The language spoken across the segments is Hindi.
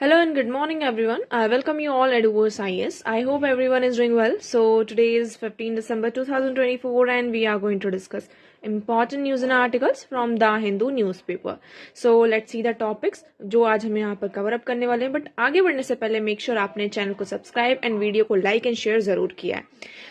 Hello and good morning everyone. I welcome you all at Uvers IS. I hope everyone is doing well. So today is 15 December 2024 and we are going to discuss important news and articles from the Hindu newspaper. So let's see the topics जो आज हम यहाँ पर कवर अप करने वाले हैं. बट आगे बढ़ने से पहले मेक श्योर आपने चैनल को सब्सक्राइब एंड वीडियो को लाइक एंड शेयर जरूर किया है.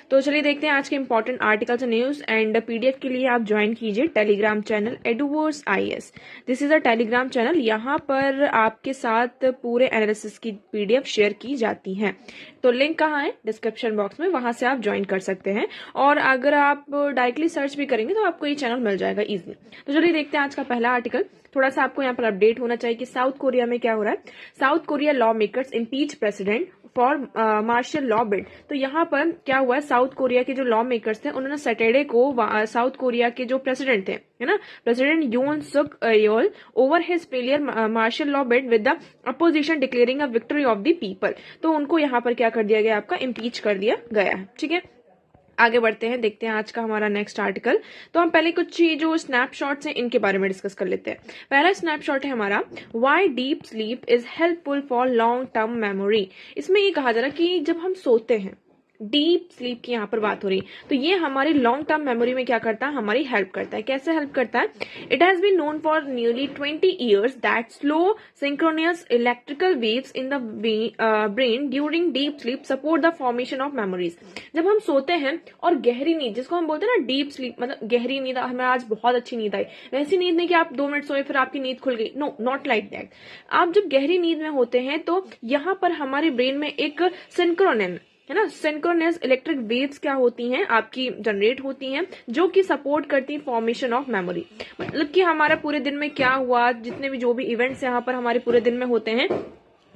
तो चलिए देखते हैं आज के important articles news and PDF के लिए आप ज्वाइन कीजिए Telegram channel Eduverse IS. This is a Telegram channel. यहाँ पर आपके साथ पूरे एनालिसिस की पीडीएफ शेयर की जाती है. तो लिंक कहाँ है? डिस्क्रिप्शन बॉक्स में, वहां से आप ज्वाइन कर सकते हैं. और अगर आप डायरेक्टली सर्च भी करेंगे तो आपको ये चैनल मिल जाएगा इजीली. तो चलिए देखते हैं आज का पहला आर्टिकल. थोड़ा सा आपको यहाँ पर अपडेट होना चाहिए कि साउथ कोरिया में क्या हो रहा है. South Korea lawmakers impeach president for martial law bill. तो यहाँ पर क्या हुआ है, साउथ कोरिया के जो लॉ मेकर्स थे उन्होंने सैटरडे को साउथ कोरिया के जो प्रेसिडेंट थे, है ना, president Yoon Suk Yeol over his failure martial law bill with the opposition declaring a victory of the people. तो उनको यहाँ पर क्या कर दिया गया, आपका इम्पीच कर दिया गया है. ठीक है, आगे बढ़ते हैं, देखते हैं आज का हमारा नेक्स्ट आर्टिकल. तो हम पहले कुछ जो स्नैपशॉट्स हैं इनके बारे में डिस्कस कर लेते हैं. पहला स्नैपशॉट है हमारा, why deep sleep is helpful for long term memory. इसमें ये कहा जा रहा है कि जब हम सोते हैं, डीप स्लीप की यहाँ पर बात हो रही, तो ये हमारी लॉन्ग टर्म मेमोरी में क्या करता है, हमारी हेल्प करता है. कैसे हेल्प करता है? It has been known for nearly 20 years that slow synchronous electrical waves in the brain during deep sleep support the formation of memories. जब हम सोते हैं और गहरी नींद, जिसको हम बोलते हैं ना डीप स्लीप, मतलब गहरी नींद, हमें आज बहुत अच्छी नींद आई, वैसी नींद नहीं कि आप 2 मिनट सोए फिर आपकी नींद खुल गई. No, not like that. आप जब गहरी नींद में होते हैं तो यहाँ पर हमारे ब्रेन में एक सिंक्रोनिन, है ना, सिंक्रोनस इलेक्ट्रिक वेव्स क्या होती हैं, आपकी जनरेट होती हैं, जो कि सपोर्ट करती है फॉर्मेशन ऑफ मेमोरी. मतलब कि हमारा पूरे दिन में क्या हुआ, जितने भी जो भी इवेंट्स यहाँ पर हमारे पूरे दिन में होते हैं,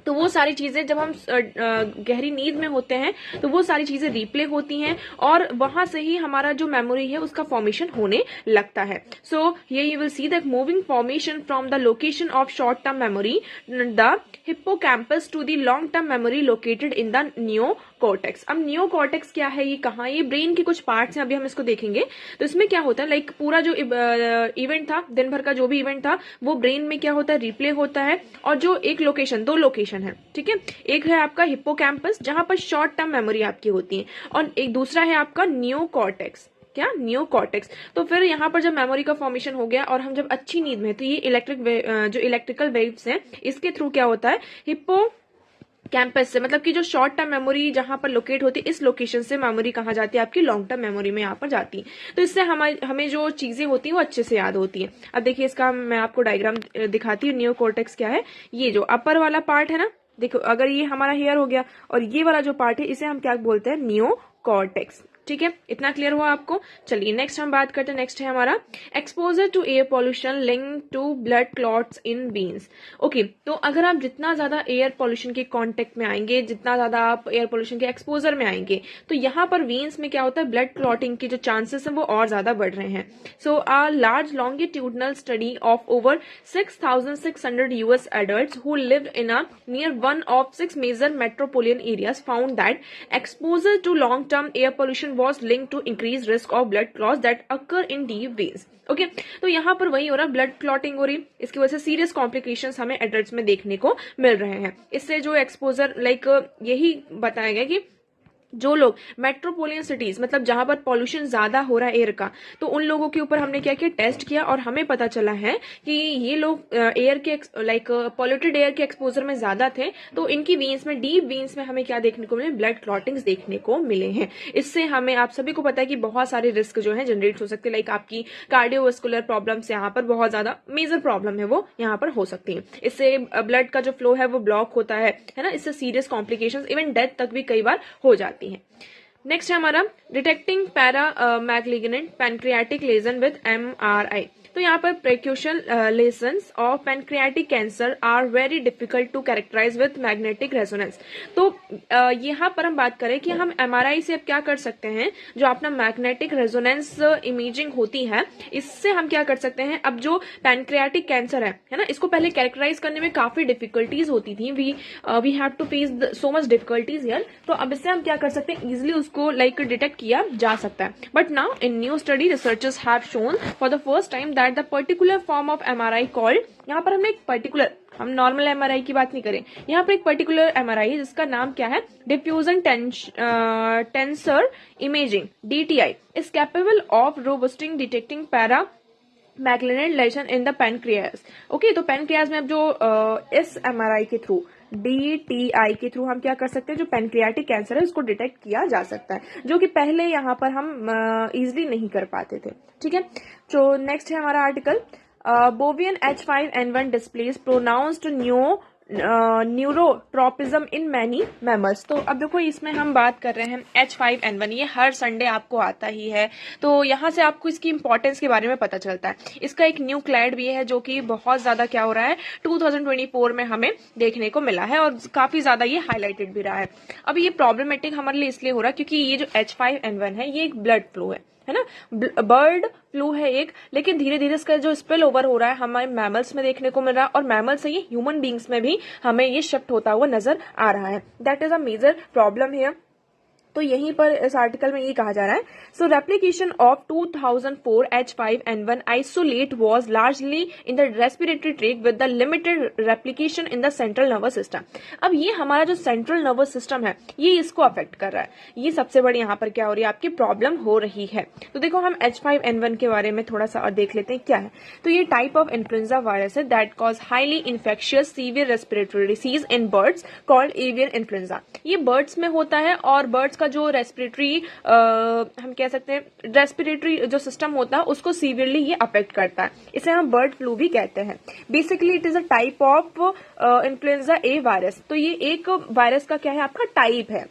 तो वो सारी चीजें जब हम गहरी नींद में होते हैं तो वो सारी चीजें रिप्ले होती हैं और वहां से ही हमारा जो मेमोरी है उसका फॉर्मेशन होने लगता है. सो ये you will see that moving formation from the location of short term memory the hippocampus to the long term memory located in the neocortex. अब नियोकॉर्टेक्स क्या है, ये कहाँ, ये ब्रेन के कुछ पार्ट्स हैं, अभी हम इसको देखेंगे. तो इसमें क्या होता है, लाइक पूरा जो इवेंट था, दिन भर का जो भी इवेंट था, वो ब्रेन में क्या होता है, रिप्ले होता है. और जो एक लोकेशन, 2 लोकेशन है, ठीक है, एक है आपका हिप्पोकैम्पस जहां पर शॉर्ट टर्म मेमोरी आपकी होती है, और एक दूसरा है आपका नियोकॉर्टेक्स. क्या? नियोकॉर्टेक्स. तो फिर यहाँ पर जब मेमोरी का फॉर्मेशन हो गया और हम जब अच्छी नींद में, तो ये जो इलेक्ट्रिकल वेव्स हैं इसके थ्रू क्या होता है, हिप्पो कैंपस से, मतलब कि जो शॉर्ट टर्म मेमोरी जहां पर लोकेट होती है, इस लोकेशन से मेमोरी कहाँ जाती है, आपकी लॉन्ग टर्म मेमोरी में यहाँ पर जाती है. तो इससे हमें जो चीजें होती हैं वो अच्छे से याद होती है. अब देखिए इसका मैं आपको डायग्राम दिखाती हूँ. नियोकॉर्टेक्स क्या है, ये जो अपर वाला पार्ट है ना, देखो अगर ये हमारा हेयर हो गया और ये वाला जो पार्ट है इसे हम क्या बोलते हैं, नियोकॉर्टेक्स. ठीक है, इतना क्लियर हुआ आपको. चलिए नेक्स्ट हम बात करते हैं. नेक्स्ट है हमारा exposure to air pollution link to blood clots in veins. Okay, तो अगर आप जितना ज्यादा एयर पॉल्यूशन के कांटेक्ट में आएंगे, जितना ज्यादा आप एयर पॉल्यूशन के एक्सपोजर में आएंगे, तो यहाँ पर वेन्स में क्या होता है, ब्लड क्लॉटिंग के जो चांसेस हैं वो और ज्यादा बढ़ रहे हैं. So a large longitudinal study of over 6,600 US adults who lived in a near one of 6 major metropolitan areas found that exposure to long-term air pollution was linked to increased risk of blood clots that occur in deep veins. Okay, तो यहाँ पर वही हो रहा है, ब्लड क्लॉटिंग हो रही, इसकी वजह से सीरियस कॉम्प्लिकेशंस हमें एडल्ट्स में देखने को मिल रहे हैं. इससे जो एक्सपोजर, लाइक यही बताया गया कि जो लोग मेट्रोपोलियन सिटीज, मतलब जहां पर पॉल्यूशन ज्यादा हो रहा है एयर का, तो उन लोगों के ऊपर हमने क्या किया, टेस्ट किया, और हमें पता चला है कि ये लोग एयर के लाइक पॉल्यूटेड एयर के एक्सपोजर में ज्यादा थे, तो इनकी वेन्स में, डीप वेन्स में हमें क्या देखने को मिले, ब्लड क्लॉटिंग्स देखने को मिले हैं. इससे हमें, आप सभी को पता है कि बहुत सारे रिस्क जो है जनरेट हो सकते हैं, लाइक आपकी कार्डियोवास्कुलर प्रॉब्लम्स, यहाँ पर बहुत ज्यादा मेजर प्रॉब्लम है वो यहाँ पर हो सकती है. इससे ब्लड का जो फ्लो है वो ब्लॉक होता है ना, इससे सीरियस कॉम्प्लिकेशंस, इवन डेथ तक भी कई बार हो जाती है. नेक्स्ट है हमारा detecting para malignant pancreatic lesion with MRI. तो यहाँ पर precaution lesions of pancreatic cancer are very difficult to characterize with magnetic resonance. तो यहाँ पर हम बात करें कि हम MRI से अब क्या कर सकते हैं, जो अपना मैग्नेटिक रेजोनेंस इमेजिंग होती है, इससे हम क्या कर सकते हैं, अब जो पैनक्रियाटिक कैंसर है ना, इसको पहले कैरेक्टराइज करने में काफी डिफिकल्टीज होती थी, we have to face so much difficulties here. तो अब इससे हम क्या कर सकते हैं, इजिली उसको लाइक डिटेक्ट किया जा सकता है. But now in new study researchers have shown for the first time that that the particular form of MRI called, यहाँ पर हमने एक पर्टिकुलर, हम नॉर्मल एमआरआई की बात नहीं करें, यहाँ पर एक पर्टिकुलर एमआरआई है जिसका नाम क्या है, diffusion tensor imaging DTI is capable of robustly detecting para magnetic lesion in the pancreas. Okay, तो पेनक्रियास में अब जो इस एमआरआई के थ्रू, DTI के थ्रू हम क्या कर सकते हैं, जो पेनक्रियाटिक कैंसर है उसको डिटेक्ट किया जा सकता है, जो कि पहले यहाँ पर हम इजिली नहीं कर पाते थे। ठीक है, तो नेक्स्ट है हमारा article, bovine H5N1 displays pronounced neurotropism in many mammals. तो अब देखो इसमें हम बात कर रहे हैं H5N1, ये हर संडे आपको आता ही है, तो यहाँ से आपको इसकी इंपॉर्टेंस के बारे में पता चलता है। इसका एक न्यू क्लैड भी है जो कि बहुत ज्यादा क्या हो रहा है 2024 में हमें देखने को मिला है और काफी ज्यादा ये हाईलाइटेड भी रहा है। अब ये प्रॉब्लमेटिक हमारे लिए इसलिए हो रहा है क्योंकि ये जो H5N1 है ये एक ब्लड फ्लू है ना, बर्ड फ्लू है एक, लेकिन धीरे धीरे इसका जो स्पिल ओवर हो रहा है हमारे मैमल्स में देखने को मिल रहा है और मैमल से ये ह्यूमन बींग्स में भी हमें ये शिफ्ट होता हुआ नजर आ रहा है। That is a major problem here. तो यहीं पर इस आर्टिकल में ये कहा जा रहा है, so replication of 2004 H5N1 isolate was largely in the respiratory tract with the limited replication in the central nervous system. अब ये हमारा जो सेंट्रल नर्वस सिस्टम है ये इसको अफेक्ट कर रहा है, ये सबसे बड़ी यहाँ पर क्या हो रही है, आपकी प्रॉब्लम हो रही है। तो देखो हम H5N1 के बारे में थोड़ा सा और देख लेते हैं क्या है। तो ये टाइप ऑफ इन्फ्लुएंजा वायरस है that cause highly infectious severe respiratory disease in birds called avian influenza. ये बर्ड्स में होता है और बर्ड्स का जो रेस्पिरेटरी हम कह सकते हैं रेस्पिरेटरी जो सिस्टम होता है उसको सीवियरली ये अफेक्ट करता है, इसे हम बर्ड फ्लू भी कहते हैं। Basically it is a type of influenza A virus. तो ये एक वायरस का क्या है, आपका टाइप है।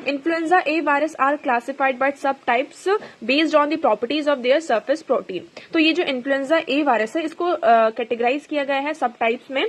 Influenza A virus are classified by subtypes based on the properties of their surface protein. तो ये जो इन्फ्लुएंजा ए वायरस है इसको कैटेगराइज किया गया है सब टाइप्स में,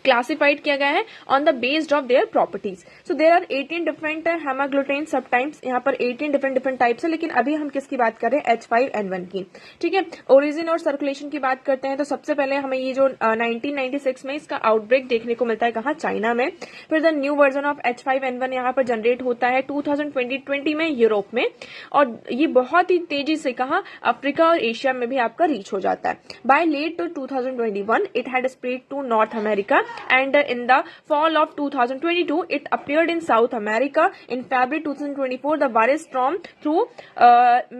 क्लासिफाइड किया गया है on the based of their properties. So there are 18 different haemagglutinin subtypes, यहाँ पर 18 डिफरेंट टाइप्स है, लेकिन अभी हम किसकी बात कर रहे हैं, H5N1 की। ठीक है, ओरिजिन और सर्कुलेशन की बात करते हैं तो सबसे पहले हमें ये जो 1996 में इसका आउटब्रेक देखने को मिलता है, कहाँ, चाइना में। फिर the new version of H5N1 यहाँ पर जनरेट होता है 2020 में यूरोप में, और ये बहुत ही तेजी से कहाँ, अफ्रीका और एशिया में भी आपका रीच हो जाता है। By late 2021 it had spread to North America and in the fall of 2022 it appeared in South America. In February 2024 the virus roamed through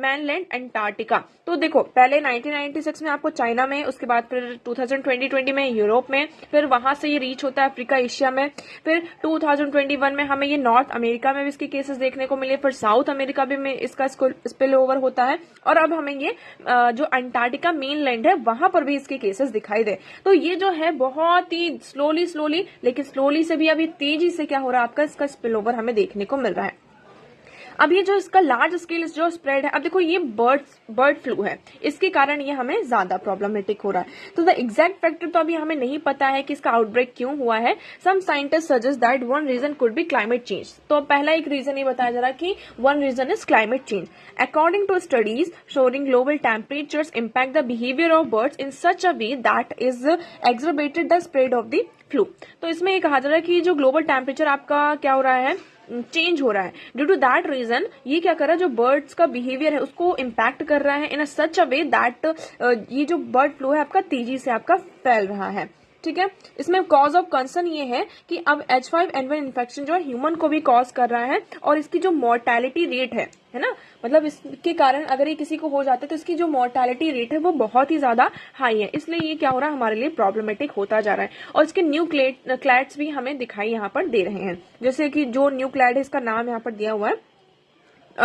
mainland Antarctica। तो देखो पहले 1996 में आपको चाइना में, उसके बाद फिर 2020 में यूरोप में, फिर वहां से ये रीच होता है अफ्रीका एशिया में, फिर 2021 में हमें ये नॉर्थ अमेरिका में भी इसके केसेस देखने को मिले, फिर साउथ अमेरिका भी में इसका स्पिल ओवर होता है, और अब हमें ये जो अंटार्कटिका मेनलैंड है वहां पर भी इसके केसेस दिखाई दे। तो ये जो है बहुत ही स्लोली लेकिन स्लोली से भी अभी तेजी से क्या हो रहा है, आपका इसका स्पिल ओवर हमें देखने को मिल रहा है। अब ये जो इसका लार्ज स्केल जो स्प्रेड है, अब देखो ये बर्ड फ्लू है, इसके कारण ये हमें ज्यादा प्रॉब्लमेटिक हो रहा है। तो द एग्जैक्ट फैक्टर तो अभी हमें नहीं पता है कि इसका आउटब्रेक क्यों हुआ है। Some scientist suggest that one reason could be climate change. तो पहला एक रीजन ये बताया जा रहा है कि one reason is climate change. According to studies showing global temperatures impact the behaviour of birds in such a way that is exacerbated the spread of the flu. तो इसमें ये कहा जा रहा है कि जो ग्लोबल टेम्परेचर आपका क्या हो रहा है, चेंज हो रहा है, ड्यू टू दैट रीजन ये क्या कर रहा है, जो बर्ड्स का बिहेवियर है उसको इम्पैक्ट कर रहा है इन अ सच अ वे दैट ये जो बर्ड फ्लू है आपका तेजी से आपका फैल रहा है। ठीक है, इसमें कॉज ऑफ कंसर्न ये है कि अब H5N1 इन्फेक्शन जो है ह्यूमन को भी कॉज कर रहा है, और इसकी जो मोर्टेलिटी रेट है ना, मतलब इसके कारण अगर ये किसी को हो जाता है तो इसकी जो मोर्टेलिटी रेट है वो बहुत ही ज्यादा हाई है, इसलिए ये क्या हो रहा है, हमारे लिए प्रॉब्लमेटिक होता जा रहा है। और इसके न्यू क्लैड्स भी हमें दिखाई यहाँ पर दे रहे हैं, जैसे कि जो न्यू क्लैड है इसका नाम यहाँ पर दिया हुआ है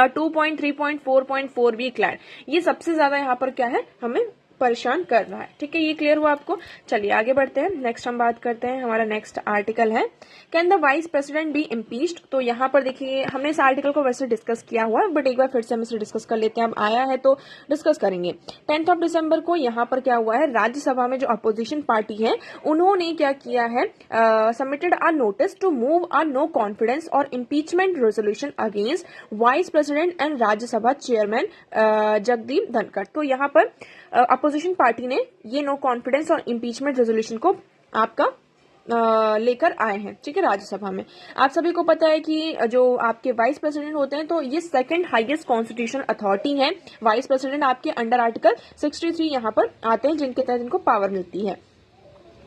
2.3.4.4 वी क्लैड, ये सबसे ज्यादा यहाँ पर क्या है, हमें परेशान कर रहा है। ठीक है, ये क्लियर हुआ आपको। चलिए आगे बढ़ते हैं, नेक्स्ट हम बात करते हैं, हमारा नेक्स्ट आर्टिकल है can the vice president be impeached. तो यहाँ पर देखिए हमने इस आर्टिकल को वैसे डिस्कस किया हुआ है, बट एक बार फिर से हम इसे डिस्कस कर लेते हैं, अब आया है तो डिस्कस करेंगे। 10 दिसंबर को यहाँ पर क्या हुआ है, राज्यसभा में जो अपोजिशन पार्टी है उन्होंने क्या किया है, submitted a notice to move a no confidence or impeachment resolution against vice president and Rajya Sabha chairman Jagdeep Dhankhar. तो यहाँ पर अपोजिशन पार्टी ने ये no confidence or impeachment resolution को आपका लेकर आए हैं, ठीक है, राज्यसभा में। आप सभी को पता है कि जो आपके वाइस प्रेसिडेंट होते हैं तो ये सेकंड हाईएस्ट कॉन्स्टिट्यूशनल अथॉरिटी है। वाइस प्रेसिडेंट आपके अंडर आर्टिकल 63 यहाँ पर आते हैं, जिनके तहत इनको पावर मिलती है।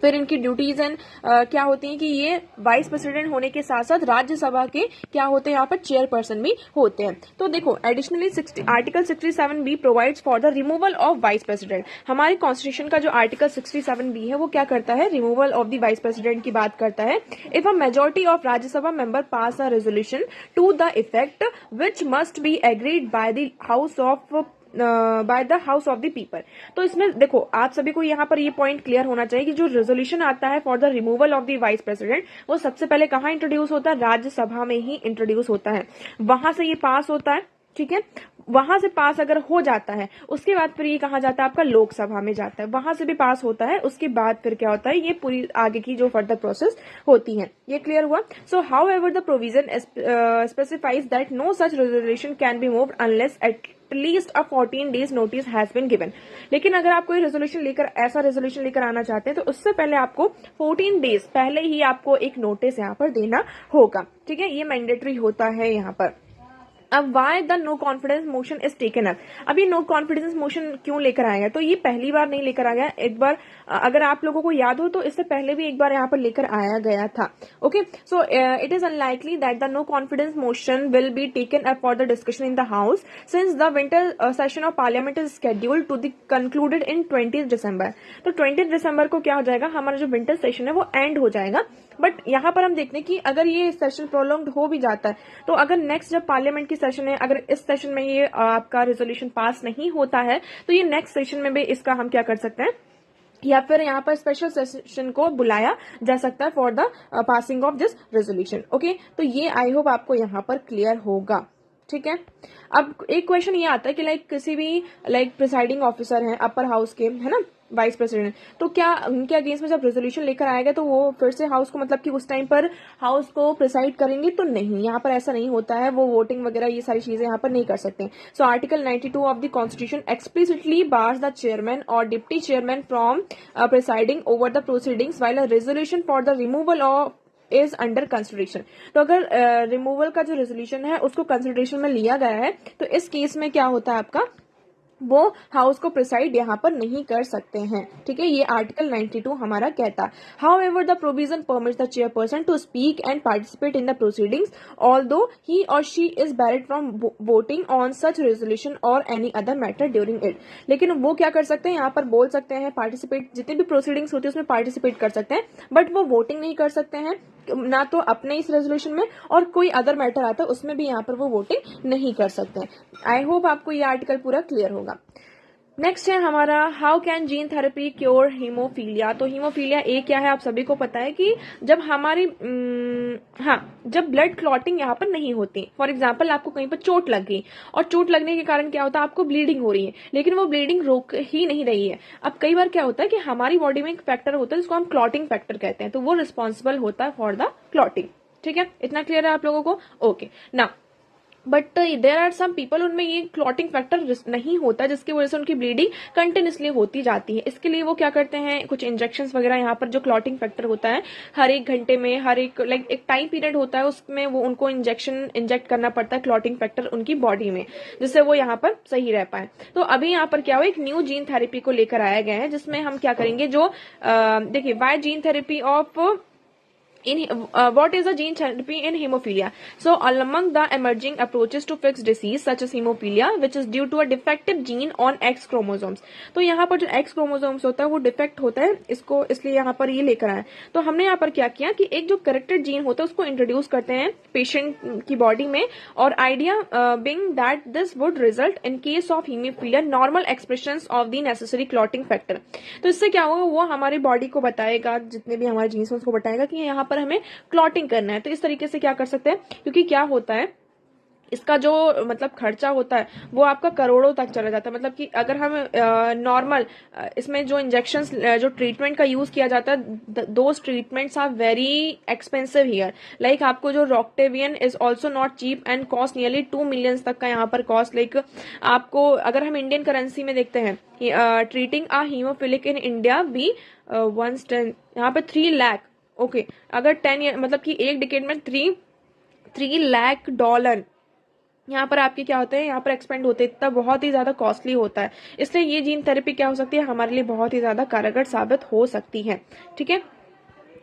फिर इनकी ड्यूटीज एंड क्या होती हैं कि ये वाइस प्रेसिडेंट होने के साथ साथ राज्यसभा के क्या होते हैं यहाँ पर चेयरपर्सन भी होते हैं। तो देखो additionally article 67B provides for the removal of vice president. हमारे कॉन्स्टिट्यूशन का जो आर्टिकल 67B है वो क्या करता है, removal of the vice president की बात करता है। If a majority of Rajya Sabha member pass a resolution to the effect which must be agreed by the house of by the house of the people. तो इसमें देखो आप सभी को यहाँ पर ये पॉइंट क्लियर होना चाहिए कि जो रेजोल्यूशन आता है for the removal of the vice president वो सबसे पहले कहाँ इंट्रोड्यूस होता है, राज्यसभा में ही इंट्रोड्यूस होता है। वहां से ये पास होता है, ठीक है, वहां से पास अगर हो जाता है उसके बाद फिर ये कहा जाता है आपका लोकसभा में जाता है, वहां से भी पास होता है, उसके बाद फिर क्या होता है, ये पूरी आगे की जो फर्दर प्रोसेस होती है। ये क्लियर हुआ। So however the provision specifies that no such resolution can be moved unless at least a 14 days notice has been given. लेकिन अगर आप कोई रेजोल्यूशन लेकर ऐसा रेजोल्यूशन लेकर आना चाहते हैं तो उससे पहले आपको 14 डेज पहले ही आपको एक नोटिस यहाँ पर देना होगा, ठीक है, ये मैंडेटरी होता है यहाँ पर। अब why the no confidence motion is taken up. अब ये नो कॉन्फिडेंस मोशन क्यों लेकर आया है, तो ये पहली बार नहीं लेकर आया, एक बार अगर आप लोगों को याद हो तो इससे पहले भी एक बार यहाँ पर लेकर आया गया था। Okay, so it is unlikely that the no confidence motion will be taken up for the discussion in the house since the winter session of parliament is scheduled to the concluded in 20 December. तो 20 दिसंबर को क्या हो जाएगा, हमारा जो विंटर सेशन है वो एंड हो जाएगा। बट यहाँ पर हम देखते हैं कि अगर ये सेशन प्रोलॉन्ग्ड हो भी जाता है तो अगर नेक्स्ट जब पार्लियामेंट की सेशन है, अगर इस सेशन में ये आपका रेजोल्यूशन पास नहीं होता है तो ये नेक्स्ट सेशन में भी इसका हम क्या कर सकते हैं, या फिर यहाँ पर स्पेशल सेशन को बुलाया जा सकता है for the passing of this resolution. Okay, तो ये आई होप आपको यहाँ पर क्लियर होगा, ठीक है। अब एक क्वेश्चन ये आता है कि लाइक किसी भी लाइक प्रिसाइडिंग ऑफिसर हैं अपर हाउस के, है ना, वाइस प्रेसिडेंट, तो क्या उनके अगेंस्ट में जब रेजोल्यूशन लेकर आएगा तो वो फिर से हाउस को मतलब कि उस टाइम पर हाउस को प्रिसाइड करेंगे, तो नहीं, यहाँ पर ऐसा नहीं होता है, वो वोटिंग वगैरह ये सारी चीजें यहाँ पर नहीं कर सकते। So article 92 of the constitution explicitly bars the chairman or deputy chairman from presiding over the proceedings while a resolution for the removal of is under consideration. तो अगर रिमूवल का जो रेजोल्यूशन है उसको कंसिडरेशन में लिया गया है तो इस केस में क्या होता है आपका, वो हाउस को प्रिसाइड यहाँ पर नहीं कर सकते हैं, ठीक है, ये आर्टिकल 92 हमारा कहता है। However the provision permits the chairperson to speak and participate in the proceedings although he or she is barred from voting on such resolution or any other matter during it. लेकिन वो क्या कर सकते हैं, यहाँ पर बोल सकते हैं, पार्टिसिपेट, जितने भी प्रोसीडिंग्स होती है उसमें पार्टिसिपेट कर सकते हैं, बट वो वोटिंग नहीं कर सकते हैं, ना तो अपने इस रेजोल्यूशन में, और कोई अदर मैटर आता है उसमें भी यहाँ पर वो वोटिंग नहीं कर सकते हैं। आई होप आपको ये आर्टिकल पूरा क्लियर होगा। नेक्स्ट है हमारा how can gene therapy cure haemophilia. तो हीमोफीलिया ए क्या है, आप सभी को पता है कि जब हमारी जब ब्लड क्लॉटिंग यहाँ पर नहीं होती, फॉर एग्जांपल आपको कहीं पर चोट लग गई और चोट लगने के कारण क्या होता है, आपको ब्लीडिंग हो रही है, लेकिन वो ब्लीडिंग रोक ही नहीं रही है। अब कई बार क्या होता है कि हमारी बॉडी में एक फैक्टर होता है जिसको हम क्लॉटिंग फैक्टर कहते हैं, तो वो रिस्पॉन्सिबल होता है फॉर द क्लॉटिंग, ठीक है, इतना क्लियर है आप लोगों को। ओके ना, but there are some people, उनमें ये क्लॉटिंग फैक्टर नहीं होता जिसकी वजह से उनकी ब्लीडिंग कंटिन्यूसली होती जाती है। इसके लिए वो क्या करते हैं, कुछ इंजेक्शंस वगैरह, यहाँ पर जो क्लॉटिंग फैक्टर होता है हर एक घंटे में, हर एक लाइक एक टाइम पीरियड होता है उसमें वो उनको इंजेक्ट करना पड़ता है क्लॉटिंग फैक्टर उनकी बॉडी में, जिससे वो यहाँ पर सही रह पाए। तो अभी यहाँ पर क्या हुआ, एक न्यू जीन थेरेपी को लेकर आया गया है जिसमें हम क्या करेंगे, जो देखिए why gene therapy of what is a gene therapy in hemophilia? So among the emerging approaches to fix disease such as hemophilia which is due to a defective gene on X chromosomes, तो यहाँ पर जो X chromosomes होता है वो डिफेक्ट होता है, इसको इसलिए यहाँ पर ये लेकर आए। तो हमने यहाँ पर क्या किया कि एक जो करेक्टेड जीन होता है उसको इंट्रोड्यूस करते हैं पेशेंट की बॉडी में, और idea being that this would result in case of haemophilia normal expression of the necessary clotting factor. तो इससे क्या होगा, वो हमारी बॉडी को बताएगा, जितने भी हमारे जीन्स उसको बताएगा कि यहाँ पर हमें क्लॉटिंग करना है। तो इस तरीके से क्या कर सकते हैं, क्योंकि क्या होता है इसका जो मतलब खर्चा होता है वो आपका करोड़ों तक चला जाता है। मतलब कि अगर हम नॉर्मल इसमें जो इंजेक्शंस जो ट्रीटमेंट का यूज किया जाता है, those treatments are very expensive here. Like आपको जो Roctavian is also not cheap and cost nearly 2 million तक का यहाँ पर कॉस्ट। लाइक आपको अगर हम इंडियन करेंसी में देखते हैं, treating a hemophilic in India भी 1 यहाँ पे 3 लाख ओके अगर 10 ईयर मतलब कि एक डिकेड में $3 लाख यहाँ पर आपके क्या होते हैं, यहाँ पर एक्सपेंड होते हैं, इतना बहुत ही ज्यादा कॉस्टली होता है। इसलिए ये जीन थेरेपी क्या हो सकती है, हमारे लिए बहुत ही ज्यादा कारगर साबित हो सकती है। ठीक है,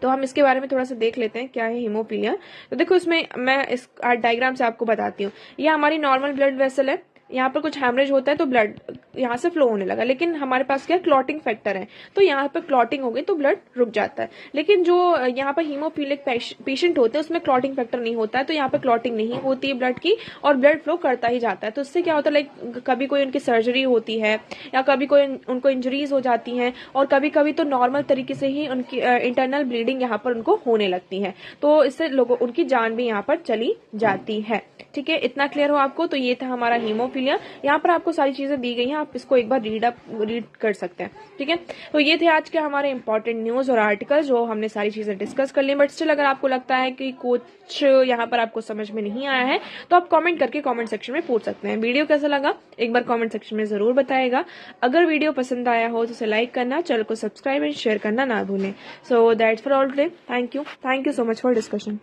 तो हम इसके बारे में थोड़ा सा देख लेते हैं क्या है हीमोफीलिया। तो देखो इसमें मैं इस डायग्राम से आपको बताती हूँ। ये हमारी नॉर्मल ब्लड वेसल है, यहाँ पर कुछ हैमरेज होता है तो ब्लड यहाँ से फ्लो होने लगा, लेकिन हमारे पास क्या क्लॉटिंग फैक्टर है, तो यहाँ पर क्लॉटिंग हो गई तो ब्लड रुक जाता है। लेकिन जो यहाँ पर हीमोफीलिक पेशेंट होते हैं उसमें क्लॉटिंग फैक्टर नहीं होता है, तो यहाँ पर क्लॉटिंग नहीं होती है ब्लड की और ब्लड फ्लो करता ही जाता है। तो इससे क्या होता है, लाइक कभी कोई उनकी सर्जरी होती है या कभी कोई उनको इंजरीज हो जाती हैं और कभी कभी तो नॉर्मल तरीके से ही उनकी इंटरनल ब्लीडिंग यहाँ पर उनको होने लगती है, तो इससे लोगों उनकी जान भी यहाँ पर चली जाती है। ठीक है, इतना क्लियर हो आपको। तो ये था हमारा हीमोफीलिया, यहाँ पर आपको सारी चीजें दी गई हैं, आप इसको एक बार रीड कर सकते हैं। ठीक है, तो ये थे आज के हमारे इंपॉर्टेंट न्यूज और आर्टिकल जो हमने सारी चीजें डिस्कस कर ली। बट स्टिल अगर आपको लगता है कि कुछ यहाँ पर आपको समझ में नहीं आया है तो आप कमेंट करके कमेंट सेक्शन में पूछ सकते हैं। वीडियो कैसा लगा एक बार कमेंट सेक्शन में जरूर बताएगा। अगर वीडियो पसंद आया हो तो उसे लाइक करना, चैनल को सब्सक्राइब एंड शेयर करना ना भूलें। So that's for all today. Thank you so much for discussion.